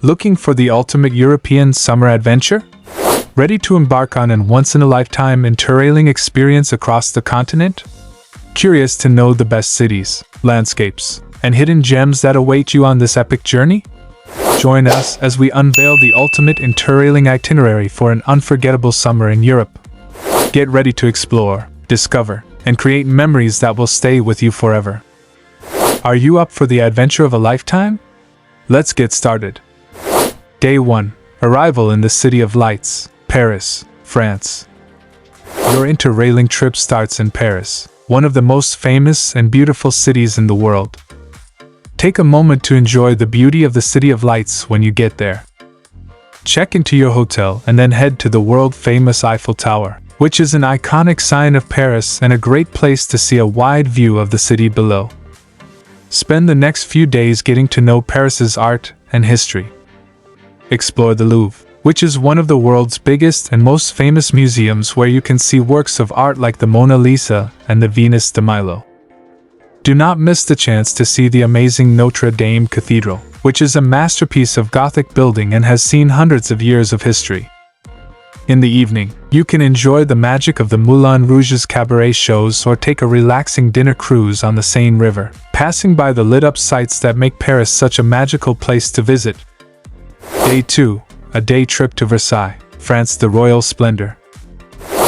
Looking for the ultimate European summer adventure? Ready to embark on an once-in-a-lifetime interrailing experience across the continent? Curious to know the best cities, landscapes, and hidden gems that await you on this epic journey? Join us as we unveil the ultimate interrailing itinerary for an unforgettable summer in Europe. Get ready to explore, discover, and create memories that will stay with you forever. Are you up for the adventure of a lifetime? Let's get started. Day 1. Arrival in the City of Lights, Paris, France. Your interrailing trip starts in Paris, one of the most famous and beautiful cities in the world. Take a moment to enjoy the beauty of the City of Lights when you get there. Check into your hotel and then head to the world-famous Eiffel Tower, which is an iconic sign of Paris and a great place to see a wide view of the city below. Spend the next few days getting to know Paris's art and history. Explore the Louvre, which is one of the world's biggest and most famous museums where you can see works of art like the Mona Lisa and the Venus de Milo. Do not miss the chance to see the amazing Notre Dame Cathedral, which is a masterpiece of Gothic building and has seen hundreds of years of history. In the evening, you can enjoy the magic of the Moulin Rouge's cabaret shows or take a relaxing dinner cruise on the Seine River, passing by the lit-up sights that make Paris such a magical place to visit. Day 2. A day trip to Versailles, France, the royal splendor.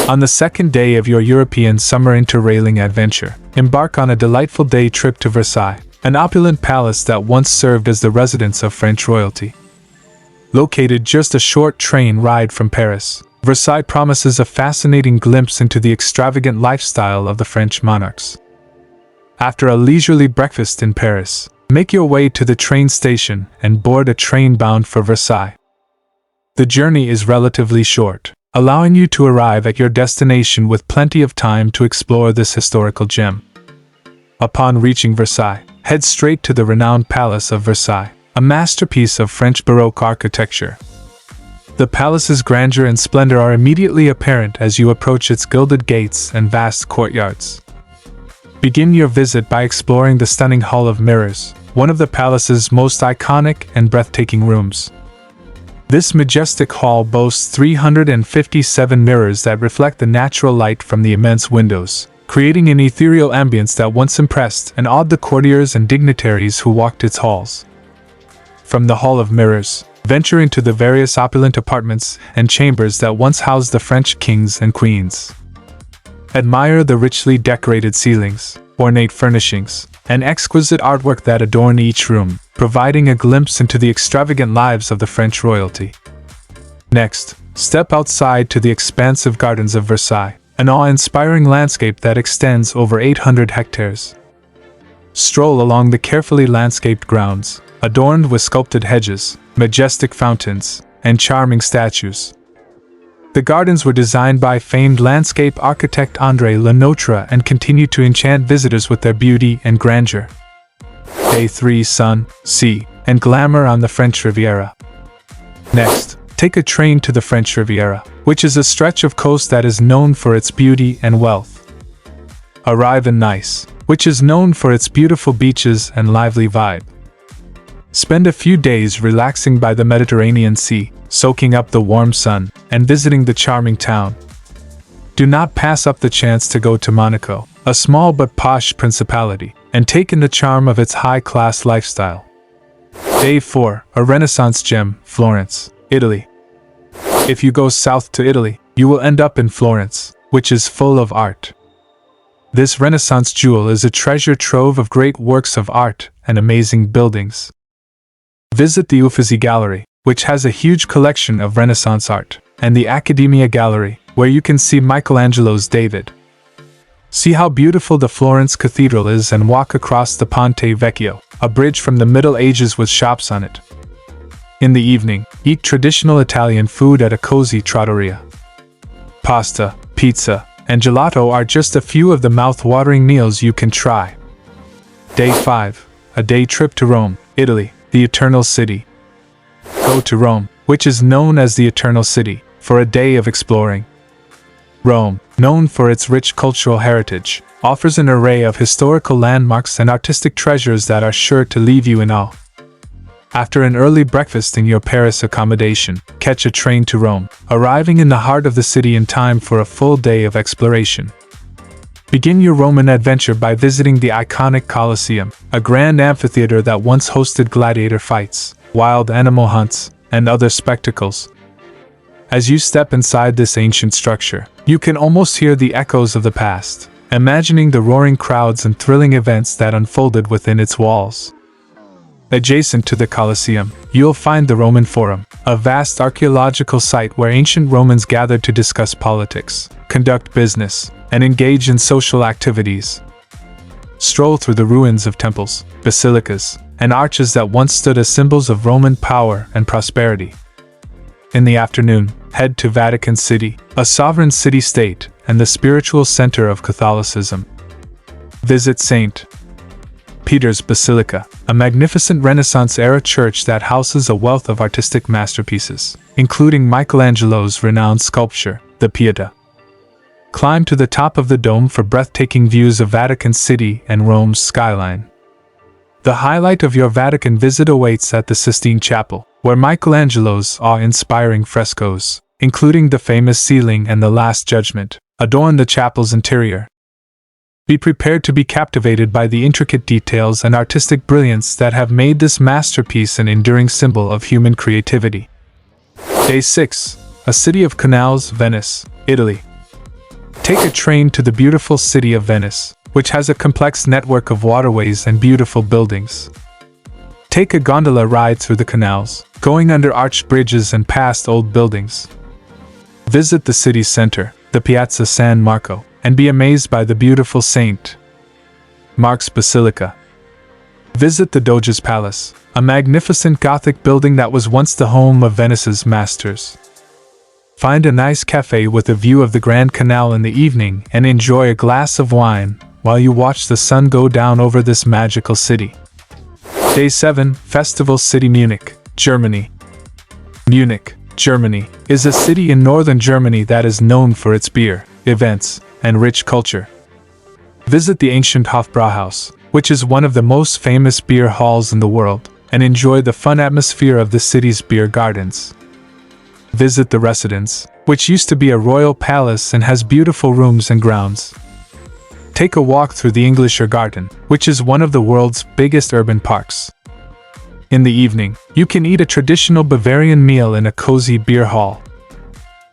On the second day of your European summer interrailing adventure, embark on a delightful day trip to Versailles, an opulent palace that once served as the residence of French royalty. Located just a short train ride from Paris, Versailles promises a fascinating glimpse into the extravagant lifestyle of the French monarchs. After a leisurely breakfast in Paris, make your way to the train station and board a train bound for Versailles. The journey is relatively short, allowing you to arrive at your destination with plenty of time to explore this historical gem. Upon reaching Versailles, head straight to the renowned Palace of Versailles, a masterpiece of French Baroque architecture. The palace's grandeur and splendor are immediately apparent as you approach its gilded gates and vast courtyards. Begin your visit by exploring the stunning Hall of Mirrors, one of the palace's most iconic and breathtaking rooms. This majestic hall boasts 357 mirrors that reflect the natural light from the immense windows, creating an ethereal ambience that once impressed and awed the courtiers and dignitaries who walked its halls. From the Hall of Mirrors, venture into the various opulent apartments and chambers that once housed the French kings and queens. Admire the richly decorated ceilings, ornate furnishings, and exquisite artwork that adorn each room, providing a glimpse into the extravagant lives of the French royalty. Next, step outside to the expansive gardens of Versailles, an awe-inspiring landscape that extends over 800 hectares. Stroll along the carefully landscaped grounds, adorned with sculpted hedges, majestic fountains, and charming statues. The gardens were designed by famed landscape architect André Le Notre and continue to enchant visitors with their beauty and grandeur. Day 3. Sun, sea, and glamour on the French Riviera. Next, take a train to the French Riviera, which is a stretch of coast that is known for its beauty and wealth. Arrive in Nice, which is known for its beautiful beaches and lively vibe. Spend a few days relaxing by the Mediterranean Sea, soaking up the warm sun, and visiting the charming town. Do not pass up the chance to go to Monaco, a small but posh principality, and take in the charm of its high-class lifestyle. Day 4. A Renaissance gem, Florence, Italy. If you go south to Italy, you will end up in Florence, which is full of art. This Renaissance jewel is a treasure trove of great works of art and amazing buildings. Visit the Uffizi Gallery, which has a huge collection of Renaissance art, and the Accademia Gallery, where you can see Michelangelo's David. See how beautiful the Florence Cathedral is and walk across the Ponte Vecchio, a bridge from the Middle Ages with shops on it. In the evening, eat traditional Italian food at a cozy trattoria. Pasta, pizza, and gelato are just a few of the mouth-watering meals you can try. Day 5. A day trip to Rome, Italy, the Eternal City. Go to Rome, which is known as the Eternal City, for a day of exploring. Rome, known for its rich cultural heritage, offers an array of historical landmarks and artistic treasures that are sure to leave you in awe. After an early breakfast in your Paris accommodation, catch a train to Rome, arriving in the heart of the city in time for a full day of exploration. Begin your Roman adventure by visiting the iconic Colosseum, a grand amphitheater that once hosted gladiator fights, wild animal hunts, and other spectacles. As you step inside this ancient structure, you can almost hear the echoes of the past, imagining the roaring crowds and thrilling events that unfolded within its walls. Adjacent to the Colosseum, you'll find the Roman Forum, a vast archaeological site where ancient Romans gathered to discuss politics, conduct business, and engage in social activities. Stroll through the ruins of temples, basilicas, and arches that once stood as symbols of Roman power and prosperity. In the afternoon, head to Vatican City, a sovereign city-state and the spiritual center of Catholicism. Visit St. Peter's Basilica, a magnificent Renaissance-era church that houses a wealth of artistic masterpieces, including Michelangelo's renowned sculpture, the Pietà. Climb to the top of the dome for breathtaking views of Vatican City and Rome's skyline. The highlight of your Vatican visit awaits at the Sistine Chapel, where Michelangelo's awe-inspiring frescoes, including the famous ceiling and the Last Judgment, adorn the chapel's interior. Be prepared to be captivated by the intricate details and artistic brilliance that have made this masterpiece an enduring symbol of human creativity. Day 6. A City of Canals, Venice, Italy. Take a train to the beautiful city of Venice, which has a complex network of waterways and beautiful buildings. Take a gondola ride through the canals, going under arched bridges and past old buildings. Visit the city's center, the Piazza San Marco, and be amazed by the beautiful St. Mark's Basilica. Visit the Doge's Palace, a magnificent Gothic building that was once the home of Venice's masters. Find a nice cafe with a view of the Grand Canal in the evening and enjoy a glass of wine while you watch the sun go down over this magical city. Day 7. Festival City Munich, Germany. Munich, Germany, is a city in northern Germany that is known for its beer, events, and rich culture. Visit the ancient Hofbrauhaus, which is one of the most famous beer halls in the world, and enjoy the fun atmosphere of the city's beer gardens. Visit the Residence, which used to be a royal palace and has beautiful rooms and grounds. Take a walk through the Englischer Garden, which is one of the world's biggest urban parks. In the evening, you can eat a traditional Bavarian meal in a cozy beer hall.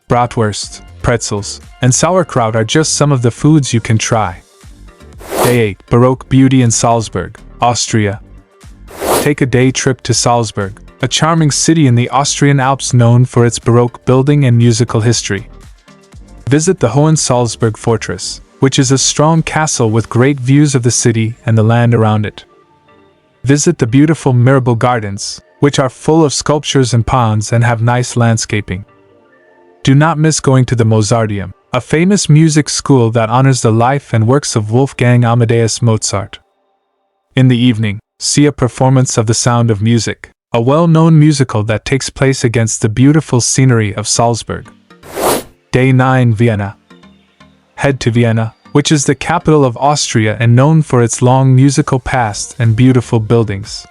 Bratwurst, pretzels, and sauerkraut are just some of the foods you can try. Day 8. Baroque Beauty in Salzburg, Austria. Take a day trip to Salzburg, a charming city in the Austrian Alps known for its Baroque building and musical history. Visit the Hohensalzburg Fortress, which is a strong castle with great views of the city and the land around it. Visit the beautiful Mirabel Gardens, which are full of sculptures and ponds and have nice landscaping. Do not miss going to the Mozarteum, a famous music school that honors the life and works of Wolfgang Amadeus Mozart. In the evening, see a performance of The Sound of Music, a well-known musical that takes place against the beautiful scenery of Salzburg. Day 9. Vienna. Head to Vienna, which is the capital of Austria and known for its long musical past and beautiful buildings.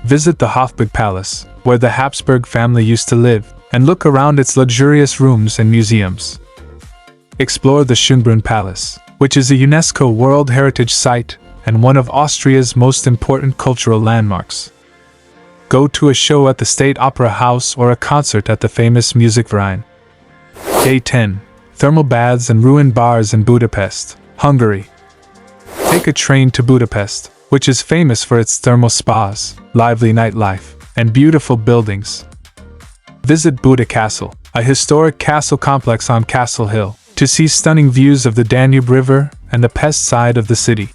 Visit the Hofburg Palace, where the Habsburg family used to live, and look around its luxurious rooms and museums. Explore the Schönbrunn Palace, which is a UNESCO World Heritage Site and one of Austria's most important cultural landmarks. Go to a show at the State Opera House or a concert at the famous Musikverein. Day 10. Thermal baths and ruined bars in Budapest, Hungary. Take a train to Budapest, which is famous for its thermal spas, lively nightlife, and beautiful buildings. Visit Buda Castle, a historic castle complex on Castle Hill, to see stunning views of the Danube River and the Pest side of the city.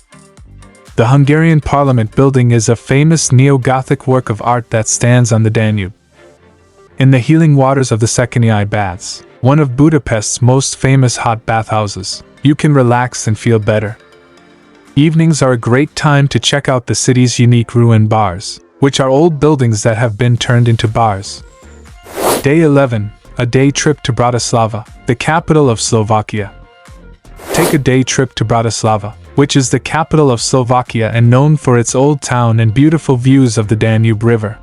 The Hungarian Parliament building is a famous neo-Gothic work of art that stands on the Danube. In the healing waters of the Székely Baths, one of Budapest's most famous hot bathhouses, you can relax and feel better. Evenings are a great time to check out the city's unique ruined bars, which are old buildings that have been turned into bars. Day 11. A day trip to Bratislava, the capital of Slovakia. Take a day trip to Bratislava, which is the capital of Slovakia and known for its old town and beautiful views of the Danube River.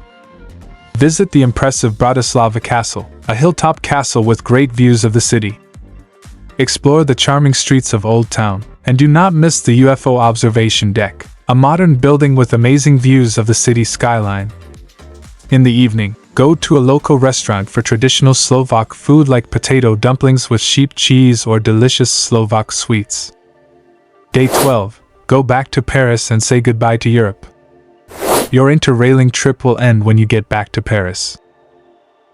Visit the impressive Bratislava Castle, a hilltop castle with great views of the city. Explore the charming streets of Old Town, and do not miss the UFO observation deck, a modern building with amazing views of the city skyline. In the evening, go to a local restaurant for traditional Slovak food like potato dumplings with sheep cheese or delicious Slovak sweets. Day 12. Go back to Paris and say goodbye to Europe. Your interrailing trip will end when you get back to Paris.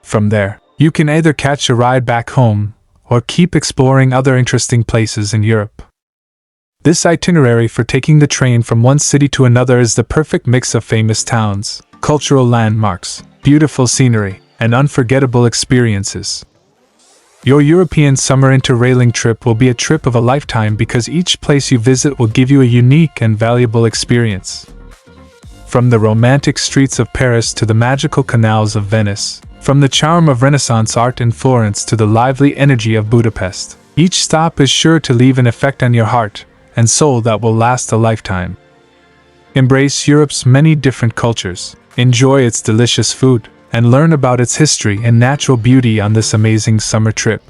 From there, you can either catch a ride back home or keep exploring other interesting places in Europe. This itinerary for taking the train from one city to another is the perfect mix of famous towns, cultural landmarks, beautiful scenery, and unforgettable experiences. Your European summer interrailing trip will be a trip of a lifetime because each place you visit will give you a unique and valuable experience. From the romantic streets of Paris to the magical canals of Venice, from the charm of Renaissance art in Florence to the lively energy of Budapest, each stop is sure to leave an effect on your heart and soul that will last a lifetime. Embrace Europe's many different cultures, enjoy its delicious food, and learn about its history and natural beauty on this amazing summer trip.